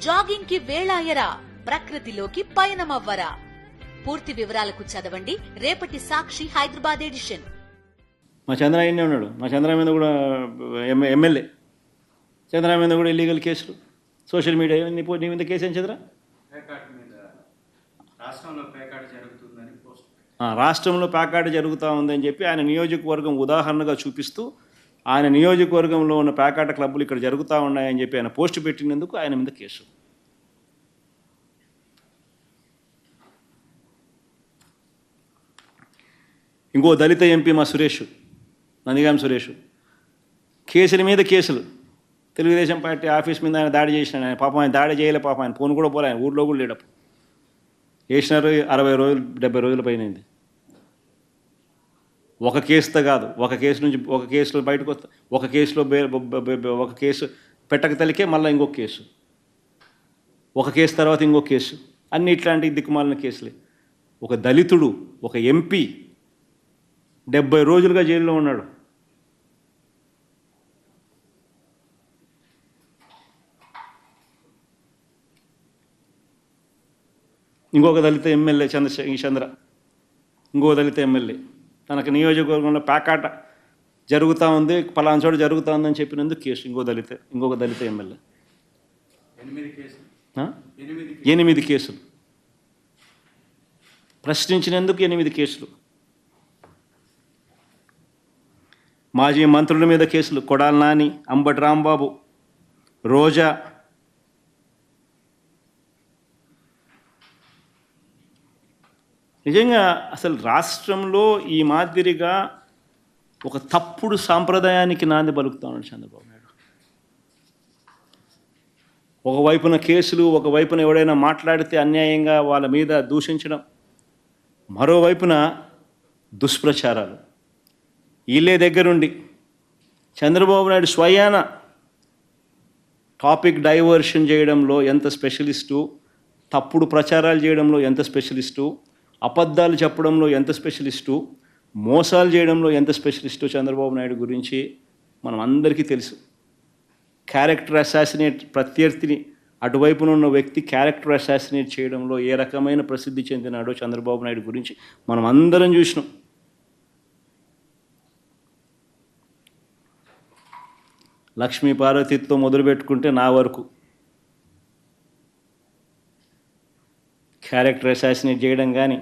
Jogging కి వేళాయరా, ప్రకృతిలోకి పయనమవ్వరా? పూర్తి వివరాలకు చదవండి రేపటి సాక్షి హైదరాబాద్ ఎడిషన్. మా చంద్రయ్యనే ఉన్నాడు. మా చంద్ర మీద కూడా ఎమ్మెల్యే చంద్ర మీద కూడా ఇల్లీగల్ కేసులు, సోషల్ మీడియా. నీ మీద కేసు ఏం చంద్ర? రాష్ట్రంలో ప్యాకాట్ జరుగుతూ ఉందని చెప్పి ఆయన నియోజకవర్గం ఉదాహరణగా చూపిస్తూ ఆయన నియోజకవర్గంలో ఉన్న ప్యాకాట క్లబ్బులు ఇక్కడ జరుగుతూ ఉన్నాయని చెప్పి ఆయన పోస్ట్ పెట్టినందుకు ఆయన మీద కేసు. ఇంకో దళిత ఎంపీ మా సురేష్, నందిగాం సురేష్, కేసుల మీద కేసులు. తెలుగుదేశం పార్టీ ఆఫీస్ మీద ఆయన దాడి చేసినాడు. ఆయన పాపం ఆయన దాడి చేయలే, పాపం ఆయన ఫోన్ కూడా పోలే, ఆయన ఊళ్ళో కూడా లేడప్పుడు. వేసినారు 60 రోజులు 70 రోజుల పైనది. ఒక కేసుతో కాదు, ఒక కేసులో బయటకు వస్తా, ఒక కేసులో ఒక కేసు పెట్టక తలికే మళ్ళీ ఇంకొక కేసు, ఒక కేసు తర్వాత ఇంకొక కేసు, అన్ని ఇట్లాంటి దిక్కుమాలిన కేసులే. ఒక దళితుడు, ఒక ఎంపీ 70 రోజులుగా జైల్లో ఉన్నాడు. ఇంకొక దళిత ఎమ్మెల్యే చంద్ర, ఇంకో దళిత ఎమ్మెల్యే తనకు నియోజకవర్గంలో ప్యాకాట జరుగుతూ ఉంది, పలానా చోట జరుగుతూ ఉందని చెప్పినందుకు కేసు. ఇంకొక దళిత ఎమ్మెల్యే 8 కేసులు, ప్రశ్నించినందుకు 8 కేసులు. మాజీ మంత్రుల మీద కేసులు, కొడాలి నాని, అంబటి రాంబాబు, రోజా. నిజంగా అసలు రాష్ట్రంలో ఈ మాదిరిగా ఒక తప్పుడు సాంప్రదాయానికి నాంది పలుకుతా ఉన్నాడు చంద్రబాబు నాయుడు. ఒకవైపున కేసులు, ఒకవైపున ఎవడైనా మాట్లాడితే అన్యాయంగా వాళ్ళ మీద దూషించడం, మరోవైపున దుష్ప్రచారాలు. వీళ్ళే దగ్గరుండి చంద్రబాబు నాయుడు స్వయాన టాపిక్ డైవర్షన్ చేయడంలో ఎంత స్పెషలిస్టు, తప్పుడు ప్రచారాలు చేయడంలో ఎంత స్పెషలిస్టు, అబద్ధాలు చెప్పడంలో ఎంత స్పెషలిస్టు, మోసాలు చేయడంలో ఎంత స్పెషలిస్టు చంద్రబాబు నాయుడు గురించి మనం అందరికీ తెలుసు. క్యారెక్టర్ అసాసినేట్, ప్రత్యర్థిని అటువైపున ఉన్న వ్యక్తి క్యారెక్టర్ అసాసినేట్ చేయడంలో ఏ రకమైన ప్రసిద్ధి చెందినాడో చంద్రబాబు నాయుడు గురించి మనం అందరం చూసినాం. లక్ష్మీ పార్వతితో మొదలుపెట్టుకుంటే నా వరకు క్యారెక్టర్ అసాసినేట్ చేయడం కానీ,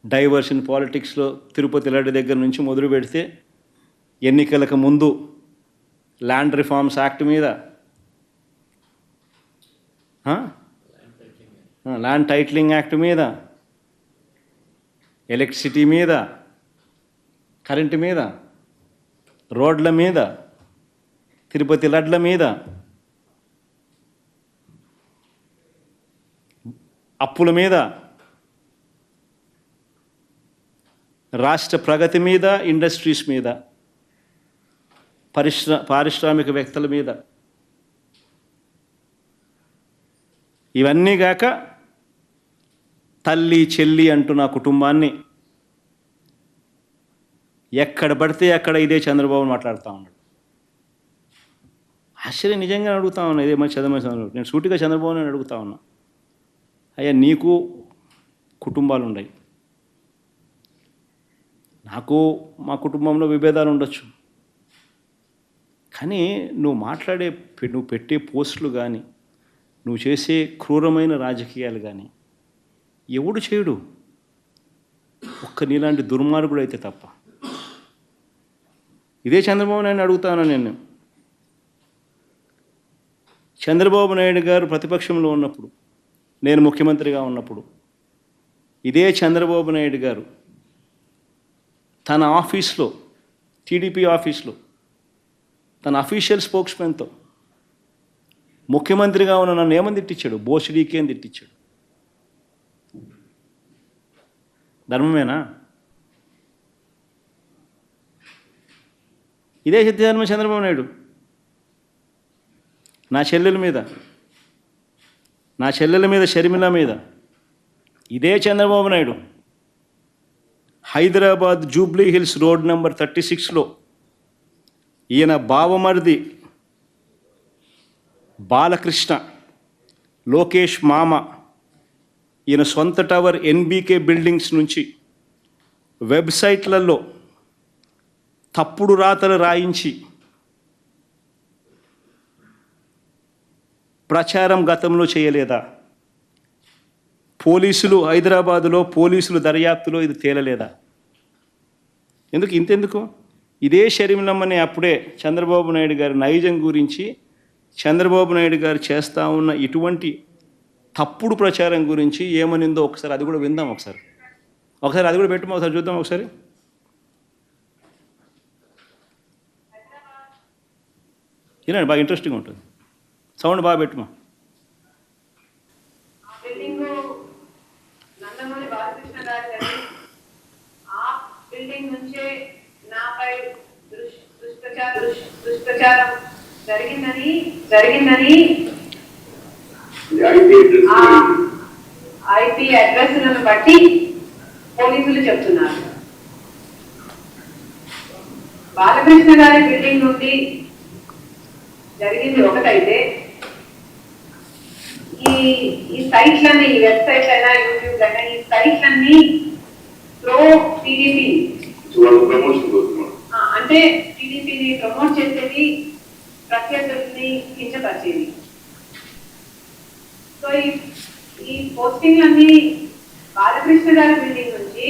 డైవర్షన్ పాలిటిక్స్లో తిరుపతి లడ్డు దగ్గర నుంచి మొదలు పెడితే ఎన్నికలకు ముందు ల్యాండ్ రిఫార్మ్స్ యాక్ట్ మీద, ల్యాండ్ టైటిలింగ్ యాక్ట్ మీద, ఎలక్ట్రిసిటీ మీద, కరెంటు మీద, రోడ్ల మీద, తిరుపతి లడ్ల మీద, అప్పుల మీద, రాష్ట్ర ప్రగతి మీద, ఇండస్ట్రీస్ మీద, పారిశ్రామికవేత్తల మీద, ఇవన్నీ గాక తల్లి చెల్లి అంటూ నా కుటుంబాన్ని ఎక్కడ పడితే అక్కడ ఇదే చంద్రబాబు మాట్లాడుతూ ఉన్నాడు. ఆశ్చర్యం నిజంగా అడుగుతా ఉన్నా, ఇదే మరి చంద్రబాబు, నేను సూటిగా చంద్రబాబు నేను అడుగుతా ఉన్నా, అయ్యా నీకు కుటుంబాలు ఉన్నాయి, నాకు మా కుటుంబంలో విభేదాలు ఉండొచ్చు, కానీ నువ్వు పెట్టే పోస్టులు కానీ, నువ్వు చేసే క్రూరమైన రాజకీయాలు కానీ ఎవడు చేయడు, ఒక్క నీలాంటి దుర్మార్గుడు అయితే తప్ప. ఇదే చంద్రబాబు నాయుడు అడుగుతాను నేను. చంద్రబాబు నాయుడు గారు ప్రతిపక్షంలో ఉన్నప్పుడు, నేను ముఖ్యమంత్రిగా ఉన్నప్పుడు, ఇదే చంద్రబాబు నాయుడు గారు తన ఆఫీస్లో, టీడీపీ ఆఫీస్లో, తన అఫీషియల్ స్పోక్స్మెన్తో ముఖ్యమంత్రిగా ఉన్న నన్ను ఏమని తిట్టించాడు? బోసిడీకి అని తిట్టించాడు. ధర్మమేనా? ఇదే సత్యధర్మ చంద్రబాబు నాయుడు నా చెల్లెల మీద షర్మిల మీద, ఇదే Chandrababu Naidu Hyderabad Jubilee Hills road number 36లో ఈయన బావమరిది బాలకృష్ణ, లోకేష్ మామ, ఈయన సొంత టవర్ ఎన్బీకే బిల్డింగ్స్ నుంచి వెబ్సైట్లలో తప్పుడు రాతలు రాయించి ప్రచారం గతంలో చేయలేదా? పోలీసులు హైదరాబాదులో పోలీసులు దర్యాప్తులో ఇది తేలలేదా? ఇంతెందుకు ఇదే షర్మిలమ్మని అప్పుడే చంద్రబాబు నాయుడు గారి నైజం గురించి, చంద్రబాబు నాయుడు గారు చేస్తూ ఉన్న ఇటువంటి తప్పుడు ప్రచారం గురించి ఏమనిందో ఒకసారి అది కూడా విందాం. ఒకసారి అది కూడా పెట్టుమో ఒకసారి చూద్దాం. ఒకసారి వినండి, బాగా ఇంట్రెస్టింగ్ ఉంటుంది. సౌండ్ బాగా పెట్టుమా. బిల్డింగ్ నుంచే నాపై దుష్ప్రచారం జరిగిందని ఐపీ అడ్రస్లను బట్టి పోలీసులు చెప్తున్నారు. బాలకృష్ణ గారి బిల్డింగ్ నుండి జరిగింది ఒకటైతే, ఈ సైట్లన్నీ, ఈ వెబ్సైట్ అయినా యూట్యూబ్ అయినా, ఈ సైట్లన్నీ ప్రో టీడీపీ అంటే టీడీపీని ప్రమోట్ చేసేది, ప్రత్యర్థుల్ని కించపరిచేది. సో ఈ పోస్టింగ్లన్నీ బాలకృష్ణ గారి బిల్డింగ్ నుంచి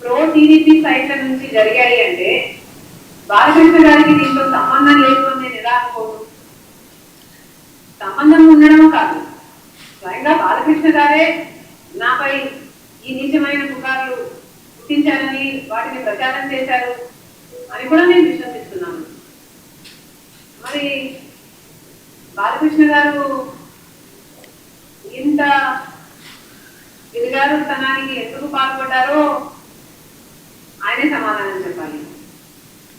ప్రో టీడీపీ సైట్ల నుంచి జరిగాయి అంటే బాలకృష్ణ గారికి దీంతో సంబంధం లేదు అని నేను ఎలా అనుకోను. సంబంధం ఉండడం కాదు, స్వయంగా బాలకృష్ణ గారే నాపై ఈ నీచమైన పుకార్లు పుట్టించారని, వాటిని ప్రచారం చేశారు అని కూడా నేను విశ్వసిస్తున్నాను. మరి బాలకృష్ణ గారు ఇంత దిగజారుతనానికి ఎందుకు పాల్పడ్డారో ఆయనే సమాధానం చెప్పాలి.